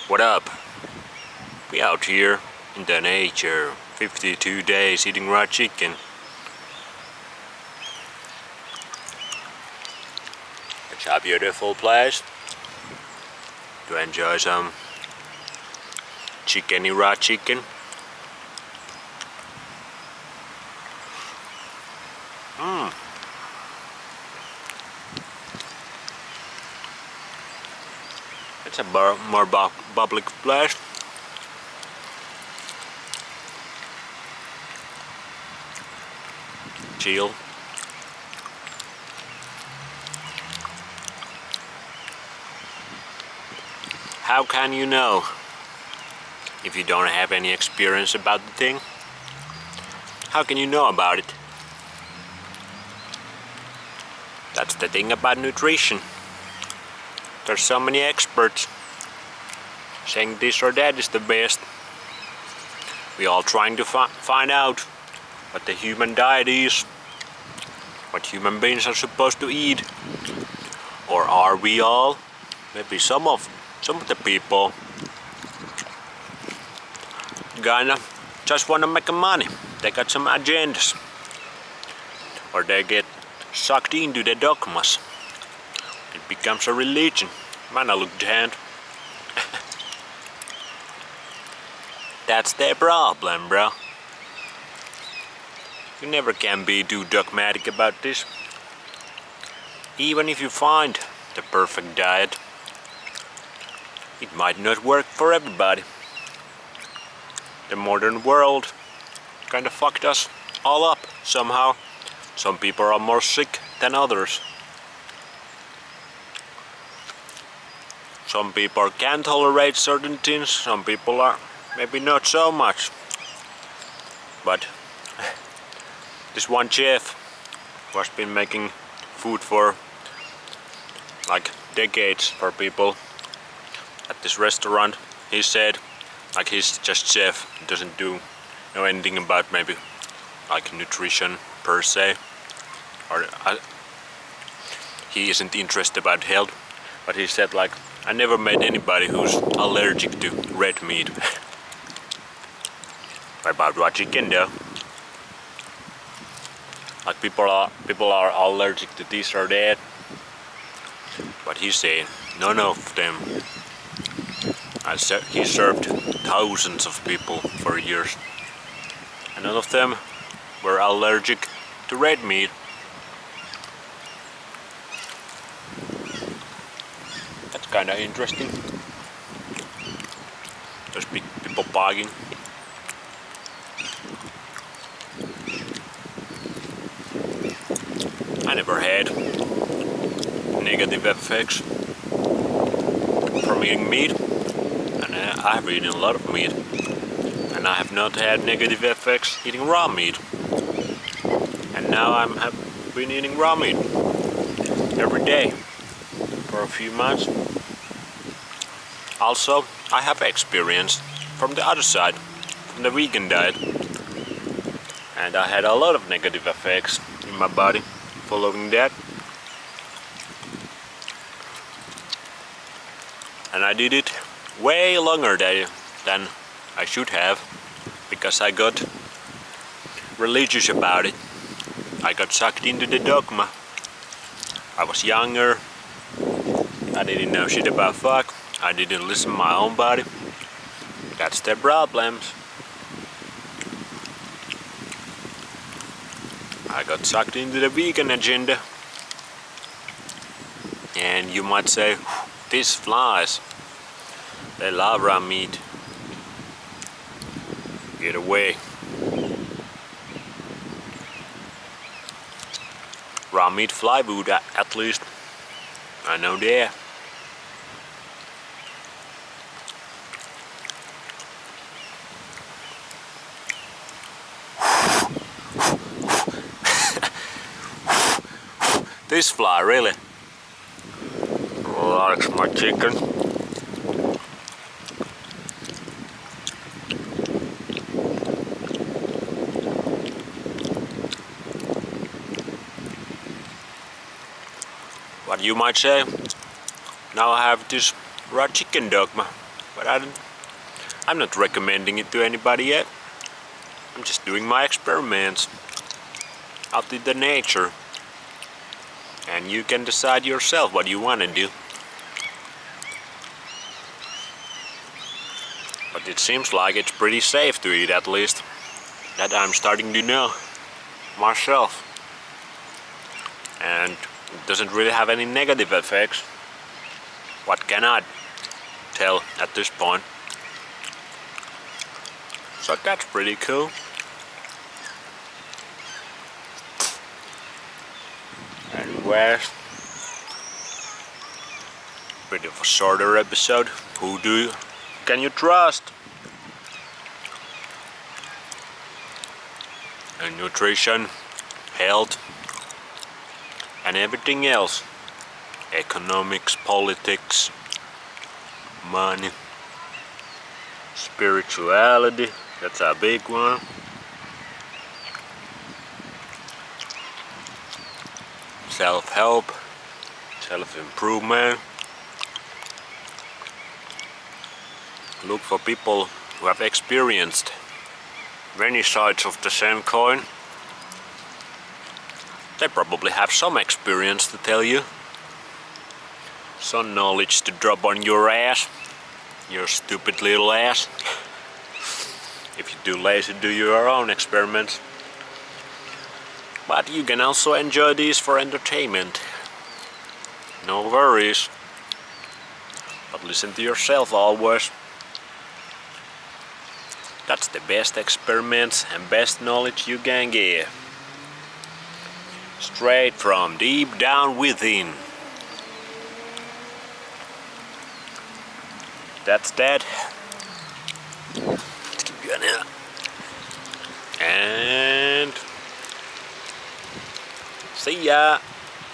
What up? We out here in the nature, 52 days eating raw chicken. It's a beautiful place to enjoy some raw chicken. It's a more public place. Chill. How can you know if you don't have any experience about the thing? How can you know about it? That's the thing about nutrition. There's so many experts saying this or that is the best. We all trying to find out what the human diet is, what human beings are supposed to eat. Or are we all? Maybe some of the people kinda just wanna make money. They got some agendas. Or they get sucked into the dogmas. It becomes a religion. Man, I look damned. That's their problem, bro. You never can be too dogmatic about this. Even if you find the perfect diet, it might not work for everybody. The modern world kinda fucked us all up somehow. Some people are more sick than others. Some people can tolerate certain things, some people are maybe not so much. But this one chef who has been making food for like decades for people at this restaurant, he said, like, he's just chef, he doesn't know anything about maybe like nutrition per se, or he isn't interested about health, but he said, like, I never met anybody who's allergic to red meat. What about raw chicken though? Like, people are allergic to this or that, but he's saying none of them. He served thousands of people for years, and none of them were allergic to red meat. That's kinda interesting. There's people bargaining. I never had negative effects from eating meat, and I have eaten a lot of meat, and I have not had negative effects eating raw meat. And now have been eating raw meat every day for a few months. Also, I have experience from the other side, from the vegan diet, and I had a lot of negative effects in my body following that. And I did it way longer than I should have, because I got religious about it. I got sucked into the dogma. I was younger. I didn't know shit about fuck. I didn't listen to my own body. That's their problems. I got sucked into the vegan agenda. And you might say, these flies, they love raw meat. Get away. Raw meat fly food, at least. I know that. This fly really likes my chicken. What you might say, now I have this raw chicken dogma. But I'm not recommending it to anybody yet. I'm just doing my experiments out in the nature. And you can decide yourself what you want to do. But it seems like it's pretty safe to eat, at least. That I'm starting to know myself. And it doesn't really have any negative effects. What can I tell at this point? So that's pretty cool. Anyways, bit of a shorter episode. Can you trust? And nutrition, health, and everything else. Economics, politics, money, spirituality, that's a big one. Self-help, self-improvement. Look for people who have experienced many sides of the same coin. They probably have some experience to tell you. Some knowledge to drop on your ass. Your stupid little ass. If you're too lazy to do your own experiments. But you can also enjoy these for entertainment. No worries. But listen to yourself always. That's the best experiments and best knowledge you can get. Straight from deep down within. That's that. Let's keep going now. And see ya.